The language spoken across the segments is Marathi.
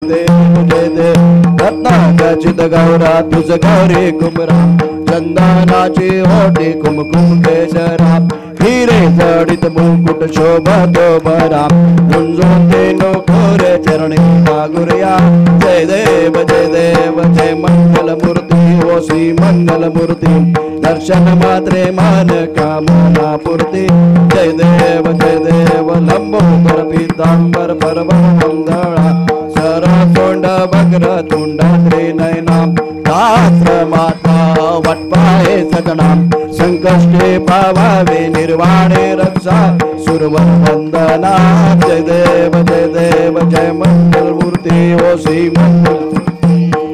देव जय देव रत्नागचित गौरा तुझ गौरी कुमरा चंदनाची ओटी कुमकुम केशरा हिरे जडित मुकुट शोभतो बरा गुंजोते नो खोरे चरणी गुरया जय देव जय मंगल मूर्ति ओ श्री मंगल मूर्ति दर्शन मात्रे मान कामना पूर्ति जय देव लंबोदर पीतांबर पर्वत मंदळा सरसोंड बग्र तुंड त्रिनयना दात्र माता वटपाये सगणाम संकष्टे पावावे निर्वाणे रक्षा सुरवर वंदना जय देव जय मंगल मूर्ति ओ श्री मंगल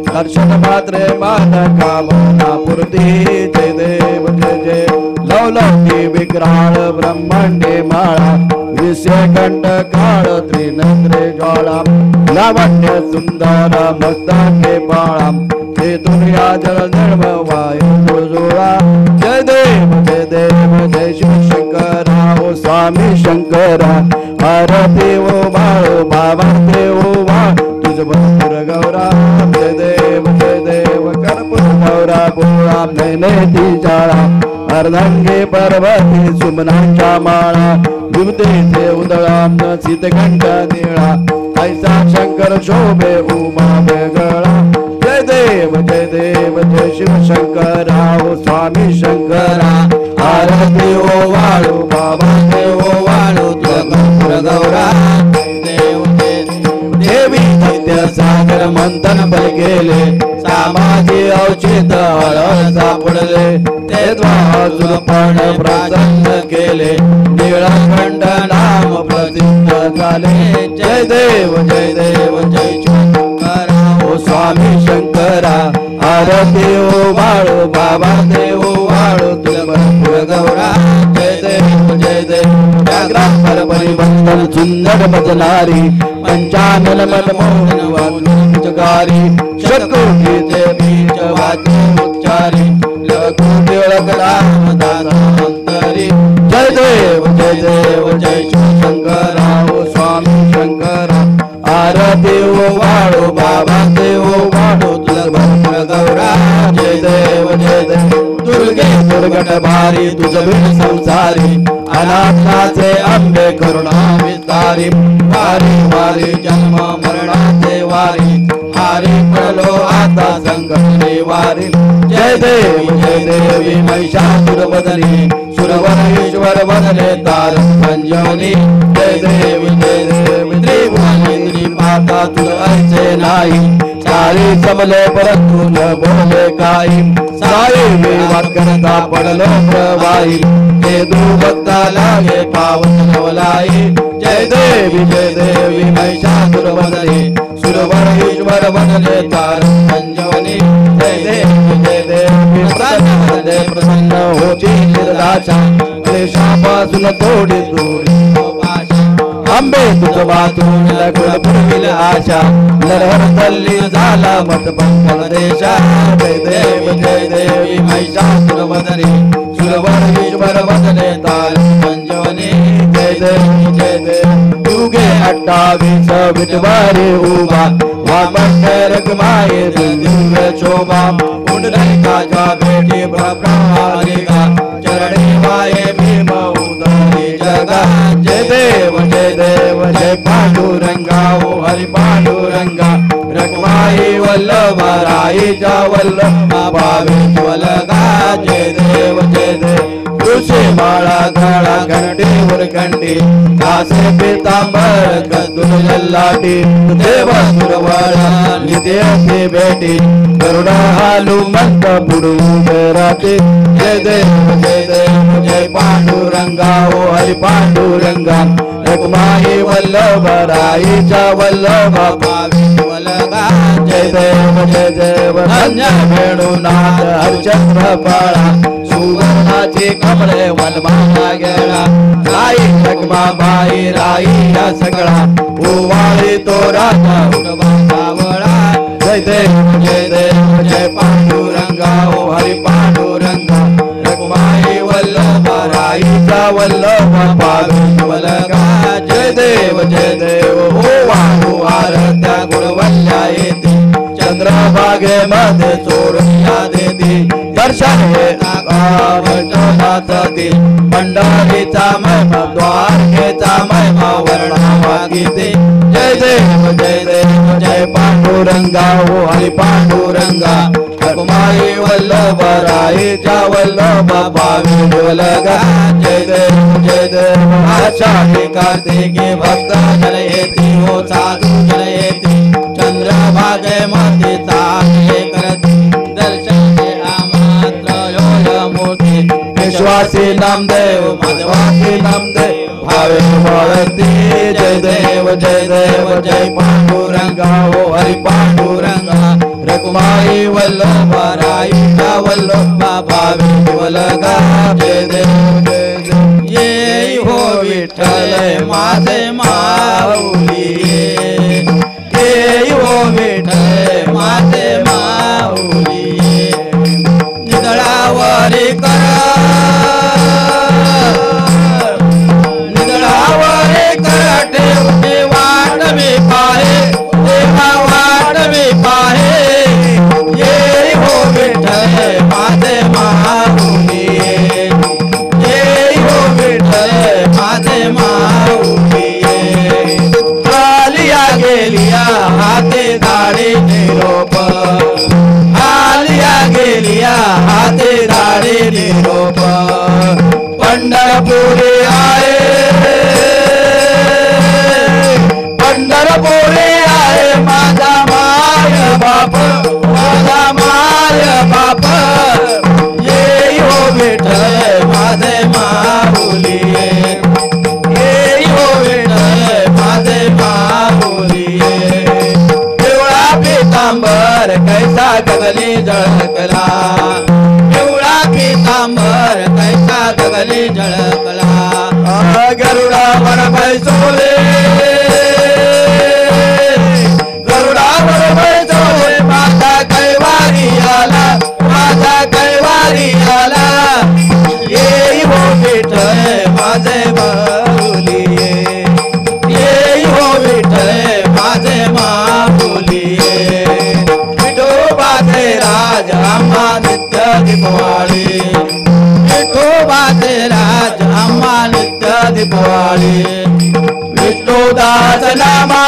दर्शन मात्रे मान कामना पूर्ति जय देव जय लवलौकी विक्राळ ब्रह्मांडे माळा विषयकंठ काळ त्रिनेत्रे ज्वाळा लावण्य सुंदर मस्तके बाळा दुनिया जल निर्म वायु जोड़ा जय देव जय शिव शंकरा ओ स्वामी शंकरा आरती ओ बाळो बाबा देव तुझ भक्तर गौरा जय देव कर्पूर गौरा बोळा नैनेती जाळा अर्धांगे पर्वती सुमनांच्या माळा विभूतीचे उदळा सीतकंठ निळा ऐसा शंकर शोभे उमा वेगळा जय देव जय शिव शंकरा ओ स्वामी शंकरा आरती ओ वाळू बाबा देव वाळू तुझ गौरा देवी सत्य सागर मंथन पल गेले सामाजी औचित सापडले ते द्वार पण प्रसन्न केले निळकंठ नाम प्रसिद्ध झाले जय देव जय शंकरा ओ स्वामी शंकरा आरती ओ वाळू बाबा देव वाळू तुझ गौरा जय देव व्याघ्रांबर परिबंधन सुंदर मजनारी पंचानन मनमोहन वाचकारी शतकोटीचे बीज वाचे उच्चारी लघुटे लग्नाम दासांतरी जय देव जय शंकरा ओ स्वामी शंकरा आरती ओ वाळू बाबा देव वाळू तुझ भक्त गौरा जय देव दुर्गे दुर्गट भारी तुझ बिन संसारी अनाथाचे अंबे करुणा विस्तारी वारी वारी जन्म मरणाचे वारी हारी पडलो आता संकटे वारी जय देवी महिषासुर बदली सुरवर ईश्वर बदले तार संजनी जय देवी त्रिभुवनी माता तुझ ऐसे नाही सारी समले परंतु न बोले काही सारी वाक्यता पडलो प्रवाही ते भक्ता लागे पावन नवलाई जय देवी महिषासुर बदले सुरवर ईश्वर बदले तार संजनी जय देवी प्रसन्न होची निर्दाशा क्लेशापासून थोडी दूरी अंबे तुझ वाचून लगुण पुरविल आशा नरहर तल्ली झाला मत पंकल देशा जय देवी महिषासुर बदले सुरवर ईश्वर बदले तार संजनी जय देव युगे 28 विटवारी उभा वामन माये दिव्य शोभा पुंडलिकाच्या भेटी प्रभारिका चरणी वाये भीम उदरी जगा जय देव जय पांडुरंगा ओ हरि पांडुरंगा रखवाई वल्लभा राईचा वल्लभा पावे ज्वलगा जय देव तुळशी माळा गळा घंटीवर घंटी कासे पीतांबर कदून ललाटी देव सुरवळा निदेशी भेटी करुणा हालू मंत पुढून राहते जय देव जय पांडुरंगा ओ हरि पांडुरंगा रखमाई वल्लभ राईचा वल्लभ पावी वलगा जय देव धन्य वेणुनाथ हरिचंद्र पाळा सुवर्णाचे कमळे वनमाला गेला राई रखमा बाई राई या सगळा ओवाळी तो राजा उडवा सावळा जय देव जय पांडुरंगा ओ हरि पांडुरंगा रखमाई वल्लभ राईचा वल्लभ पावी वलगा जय देव ओ वाळू आरत्या गुणवंत चंद्रभागेमध्ये सोडून या देती दर्शन घेता पंढरीचा महिमा द्वारकेचा महिमा वर्णावा गीते जय देव जय देव जय पांडुरंगा हो हरी पांडुरंगा रघुमाई वल्लभ राईच्या वल्लभ भावी बोलगा जय देव आषाढी कार्तिकी भक्त जन येती हो साधू जन येती चंद्रभागेमध्ये चांगले करती दर्शन मात्र योग मूर्ती विश्वासी नामदेव माधवासी नामदेव भावे वळती जय देव जय पांडुरंगा हो हरी पांडुरंगा रघुमाई वल्लभ राईचा वल्लभ भावे बोलगा जय देव ये हो विठ्ठल माझे माऊली ये हो विठ्ठल माझे माऊली निधळावरी ठेवते वाट मी पाहे देवा वाट मी पाहे ये हो विठ्ठल माझे माऊली ये हो विठ्ठल माझे माऊली आलिया गेलिया हाते दाढी निरोप आलिया गेलिया हाते दाढी निरोप पंढरपुरी आए पंढरपुरी आहे माझा माय बाप ये हो विठ्ठल माझे माऊली ये हो विठ्ठल माझे माऊली पिवळा पितांबर कैसा गगली झळकला पिवळा पितांबर कैसा गगली झळकला गरुडावर बैसोले माझा कैवारी आला ये हो विठ्ठल माझे माऊली ये हो विठ्ठल माझे माऊली विठोबाचे राज आम्हा नित्य दीपवाळी विठोबाचे राज आम्हा नित्य दीपवाळी विष्णुदास नामा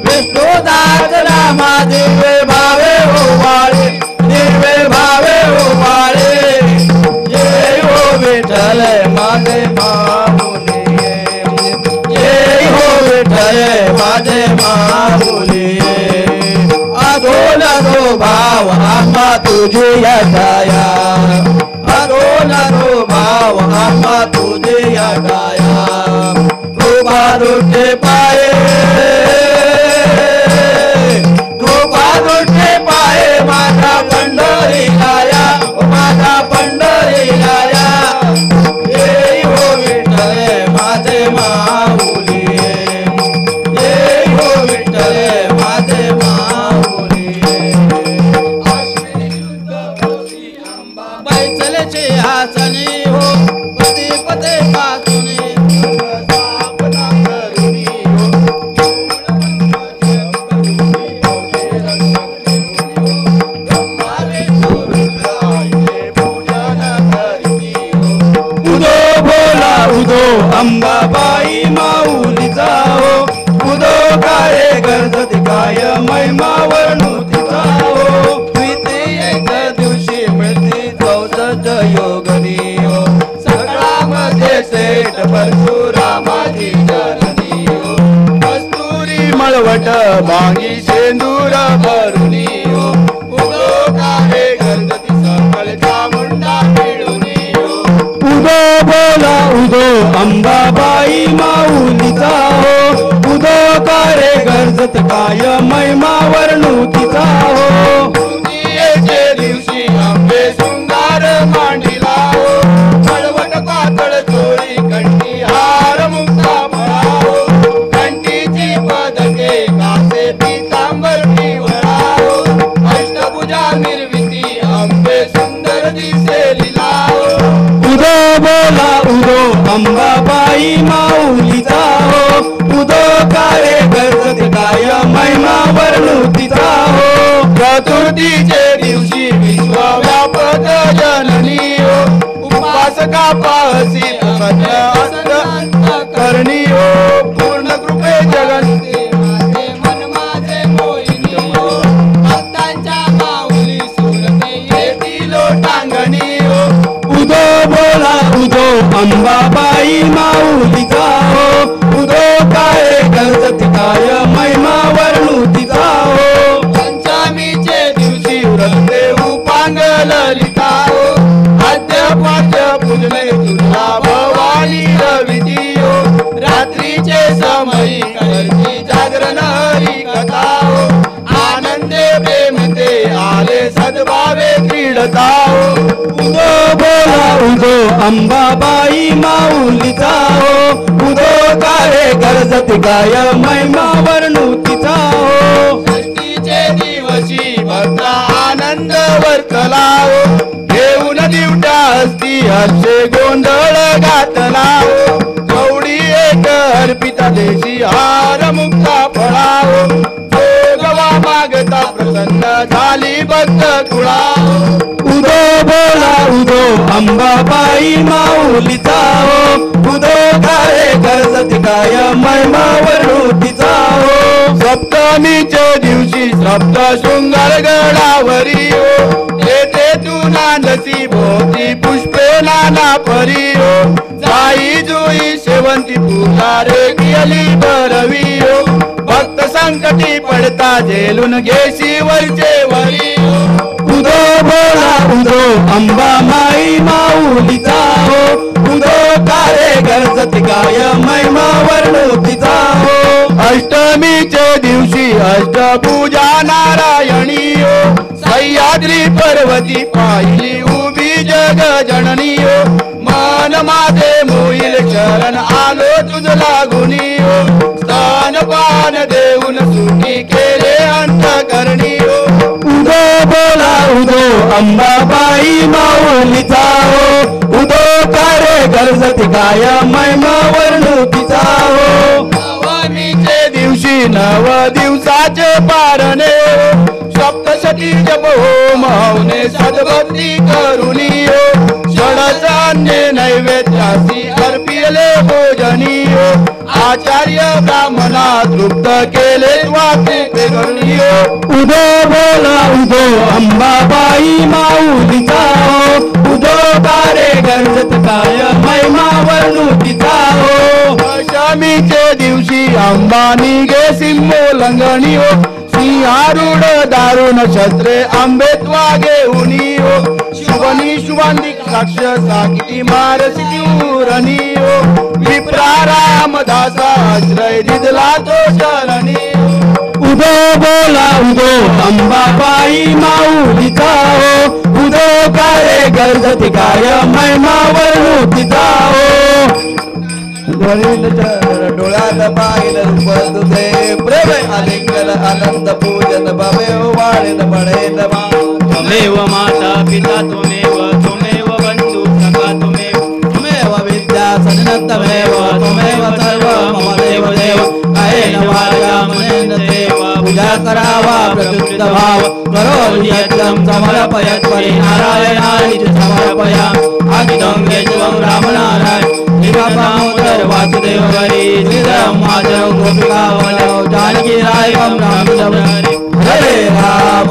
विष्णुदास नामा दिव्य भावे उभाळे दिव्य भावे उभाळे ये हो विठ्ठल माझे माऊली ये हो विठ्ठल माझे माऊली अधोन तो भाव आम्हा तुझी यशाया अधोन तो भाव आम्हा तुझी यशाया कृपा दुष्टे पाये माझा पंढरी लाया ये हो विठ्ठल माझे माऊली ये हो विठ्ठल माझे माऊली बैसलेचे आसनी हो पती पते पासुनी अंबाबाई माऊलीचा हो उदो काय गरजत काय महिमा वर्णुतीचा हो द्वितीयेच्या दिवशी मिळती चौसष्ट योगनी हो सगळ्यामध्ये सेठ परशुरामाची जननी हो कस्तुरी मळवट भांगी शेंदूर भरुनी हो उदो काय गरजती सकल चामुंडा मिळुनी हो उदो बोला उदो अंबाबाई माऊलीचा हो उदो कारे गरजत काय महिमा वर्णुतीचा हो द्वितीयेचे दिवशी आंबे शृंगार मांडिला हो मळवट पातळ चोळी कंठी हार मुक्ता फळा हो कंठीची पदके कासे पीतांबर पिवळा हो अष्टभुजा निर्मिती आंबे सुंदर दिसे लीला हो उदो बोला उदो अंबाबाई माऊलीचा हो उदो कारे गरजत काय चतुर्थीचे दिवशी विश्वव्यापक जननी हो उपासका पाहसी प्रसन्न करणी हो पूर्ण कृपे जगन्ते माझे मन माझे मोहिनी हो भक्तांच्या माऊली सुरते येती लोटांगणी हो उदो बोला उदो अंबाबाई माऊलीचा हो उदो काय करत काय महिमा वर्णुतीचा हो पंचमीचे दिवशी व्रते उपांग ललिता हो आद्यपाद्य पूजने तुला भवानी रविती हो रात्रीचे समयी करती जागरण हरी कथा हो आनंदे प्रेमते आले सद्भावे क्रीडता हो उदो बोला उदो अंबाबाई माऊलीचा हो उदो काय करत काय महिमा वर्णुतीचा हो षष्टीचे दिवशी भक्ता आनंद वर्तला हो घेऊन दिवटा हस्ती हर्षे गोंधळ घातला हो गौडी एक अर्पिता देशी हार मुक्ता फळा हो जोगवा मागता प्रसन्न झाली भक्त कुळा उदो बोला उदो अंबाबाई माऊलीचा हो उदो काय करत काय महिमा वर्णुतीचा हो सप्तमीचे दिवशी सप्त शृंगार गडावरी हो येथे तू नांदसी भोवती पुष्पे नाना परी हो जाई जुई शेवंती फुला रे गेली बरवी हो भक्त संकटी पडता झेलून घेशी वरचे वरी हो उदो बोला उदो अंबाबाई माऊलीचा हो उदो काय करत काय महिमा वर्णुतीचा हो अष्टमीचे दिवशी अष्टपूजा नारायणी हो सह्याद्री पर्वती पाहिली उभी जग जननी हो मन माझे मोईल शरण आलो तुझ लागुनी हो स्तनपान देऊन सुखी केले अंतकरणी हो उदो बोला उदो अंबाबाई माऊलीचा हो उदो काय करत काय महिमा वर्णुतीचा हो नवमीचे दिवशी नव दिवसाचे पारणे सप्तशती जप हो मौने सद्भक्ती करुणी हो षडचान्ये नैवेद्यासी अर्पिले भोजनी हो आचार्य ब्राह्मणा तृप्त केले वाके करुणी हो उदो बोला उदो अंबाबाई माऊलीचा हो उदो काय करत काय महिमा वर्णुतीचा हो दशमीचे दिवशी अंबानी गे सिंहोल्लंघनी हो सिंहारूढ दारुण शस्त्रे आंबेत्वा घेऊनी हो शुभनी शुभांधिक साक्ष साकिती मारसी उरणी हो विप्रा रामदासा आश्रय दिदला तो शरणी उदो बोला उदो अंबाबाई माऊलीचा हो उदो काय करत काय महिमा वर्णुतीचा हो डोळ्यात पाहिलं रूप तुझे प्रेम आलिंगन आनंद पूजन बाबे वाळेन पडेन त्वमेव माता पिता त्वमेव बंधु सखा त्वमेव विद्या सजन त्वमेव सर्व मम देव देव कायेन वाचा मनेन देव पूजा करावा प्रकृत भाव करो यज्ञं समर्पयत् परिनारायणाय च समर्पयामि आदितं यज्ञं रामनारायण दामोदर वासुदेव हरि श्रीराम माधव गोपिका वल्लभ जानकी रायम राम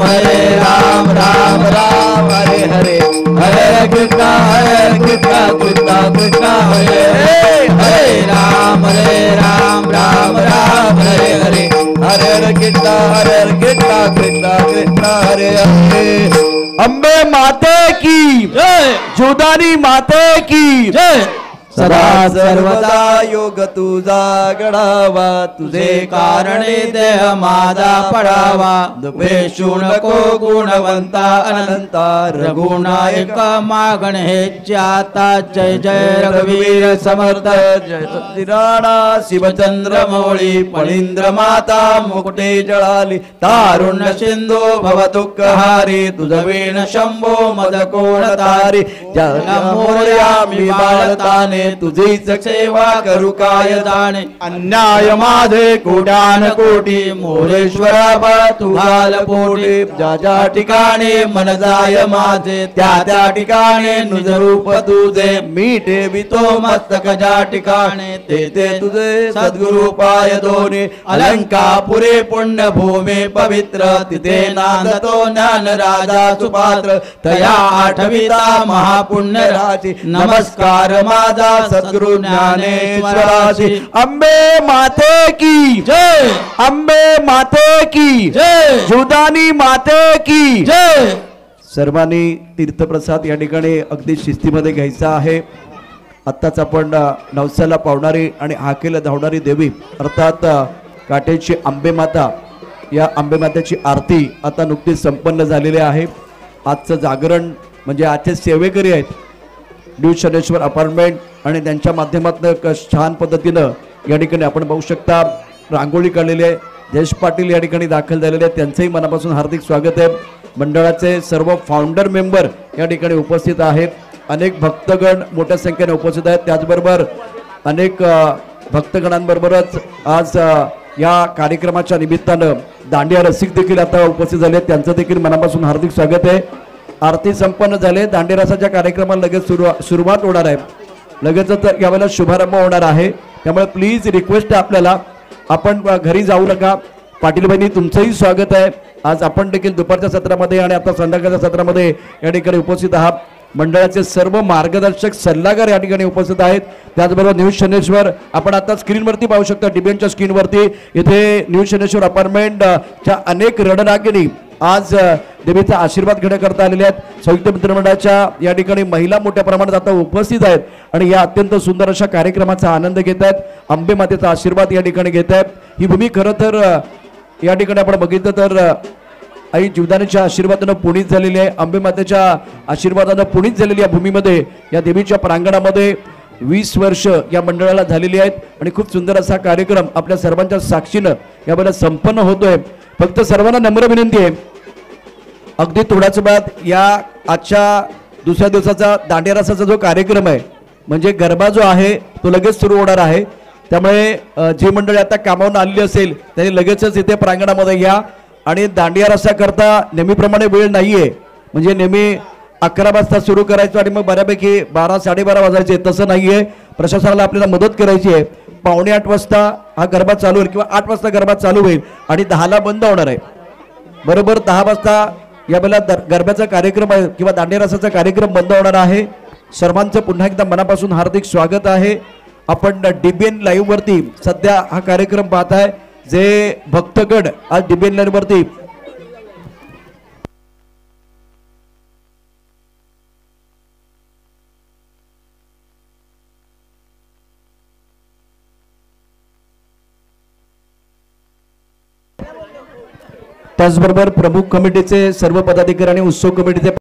हरे राम राम राम हरे हरे हरे कृष्णा कृष्णा कृष्णा हरे हरे राम राम राम हरे हरे हरे कृष्णा कृष्णा कृष्णा हरे हरे अंबे माते की जय जोदानी माते की जय सदा सर्वदा योग तुझा घडावा तुझे कारणे देह माझा पडावा दुपेशू नको गुणवंता अनंता रघुनायक मागण हे आता जय जय रघुवीर समर्थ जय सतीराणा शिवचंद्र मौळी फणींद्र माता मुकुटे जळाली तारुण्य सिंधू भव दुःख हारी तुझ वीण शंभो मद कोण तारी मोरया मी बाळताने तुझीच सेवा करू काय जाणे अन्याय माझे कोट्यान कोटी मोरेश्वरा बा तू घाल पोटी ज्या ज्या ठिकाणी मन जाय माझे त्या त्या ठिकाणी निज रूप तुझे मी ठेवितो मस्तक ज्या ठिकाणी ते ते तुझे सद्गुरु पाय दोन्ही अलंकापुरे पुण्य भूमी पवित्र तिथे नांदतो ज्ञान राजा सुपात्र तया आठविता महापुण्य राशी नमस्कार माझा सद्गुरु ज्ञानेश्वराशी अंबे माते की जय अंबे माते की जय जुदानी माते की जय सर्वांनी तीर्थप्रसाद या ठिकाणी अगदी शिस्तीमध्ये घ्यायचा आहे. आत्ताच आपण नवसाला पावणारी आणि हाकेला धावणारी देवी अर्थात काटेची आंबेमाता या आंबेमातेची आरती आता नुकतीच संपन्न झालेली आहे. आजचं जागरण म्हणजे आजचे सेवेकरी आहेत न्यू शनेश्वर अपार्टमेंट आणि त्यांच्या माध्यमातून छान पद्धतीनं या ठिकाणी आपण बघू शकता रांगोळी काढलेली आहे. जयेश पाटील या ठिकाणी दाखल झालेले आहेत त्यांचंही मनापासून हार्दिक स्वागत आहे. मंडळाचे सर्व फाउंडर मेंबर या ठिकाणी उपस्थित आहेत. अनेक भक्तगण मोठ्या संख्येने उपस्थित आहेत. त्याचबरोबर अनेक भक्तगणांबरोबरच आज या कार्यक्रमाच्या निमित्तानं दांडिया रसिक देखील आता उपस्थित झाले आहेत. त्यांचं देखील मनापासून हार्दिक स्वागत आहे. आरती संपन्न झाले. दांडिया रसाच्या कार्यक्रमाला लगेच सुरुवात होणार आहे. लगेचच यावेळेला शुभारंभ होणार आहे. त्यामुळे प्लीज रिक्वेस्ट आहे आपल्याला आपण घरी जाऊ नका. पाटील बहिणी तुमचंही स्वागत आहे. आज आपण देखील दुपारच्या सत्रामध्ये आणि आता संध्याकाळच्या सत्रामध्ये या ठिकाणी उपस्थित आहात. मंडळाचे सर्व मार्गदर्शक सल्लागार या ठिकाणी उपस्थित आहेत. त्याचबरोबर न्यू शनेश्वर आपण आता स्क्रीनवरती पाहू शकता डीबीएनच्या स्क्रीनवरती इथे न्यू शनेश्वर अपार्टमेंटच्या अनेक रणरागिणी आज देवीचा आशीर्वाद घेण्याकरता आलेले आहेत. संयुक्त मित्रमंडळाच्या या ठिकाणी महिला मोठ्या प्रमाणात आता उपस्थित आहेत आणि या अत्यंत सुंदर अशा कार्यक्रमाचा आनंद घेत आहेत. अंबे मातेचा आशीर्वाद या ठिकाणी घेत आहेत. ही भूमी खरं तर या ठिकाणी आपण बघितलं तर आई जीवदानीच्या आशीर्वादानं पुनीत झालेली आहे. अंबे मातेच्या आशीर्वादानं पुनीत झालेली या भूमीमध्ये या देवीच्या प्रांगणामध्ये 20 वर्ष या मंडळाला झालेली आहेत आणि खूप सुंदर असा कार्यक्रम आपल्या सर्वांच्या साक्षीनं यावेळेला संपन्न होतोय. फक्त सर्वांना नम्र विनंती आहे अगदी थोड्याच बाद या आजच्या दुसऱ्या दिवसाचा दांडिया रसाचा जो कार्यक्रम आहे म्हणजे गरबा जो आहे तो लगेच सुरू होणार आहे. त्यामुळे जी मंडळी आता कामावून आलेली असेल त्यांनी लगेचच इथे प्रांगणामध्ये या आणि दांडिया रसाकरता नेहमीप्रमाणे वेळ नाहीये म्हणजे नेहमी 11 वाजता सुरू करायचं आणि मग बऱ्यापैकी 12 साडेबारा वाजायचे तसं नाहीये. प्रशासनाला आपल्याला मदत करायची आहे. 7:45 वाजता हा गरबा चालू होईल किंवा 8 वाजता गरबा चालू होईल आणि 10ला बंद होणार आहे. बरोबर 10 वाजता यावेळेला गरब्याचा कार्यक्रम आहे किंवा दांडिया रसाचा कार्यक्रम बंद होणार आहे. सर्वांचं पुन्हा एकदा मनापासून हार्दिक स्वागत आहे. आपण डीबीएन लाईव्ह वरती सध्या हा कार्यक्रम पाहत आहे. जे भक्तगण आज डीबीएन लाईव्ह वरती त्याचबरोबर प्रमुख कमिटीचे सर्व पदाधिकारी आणि उत्सव कमिटीचे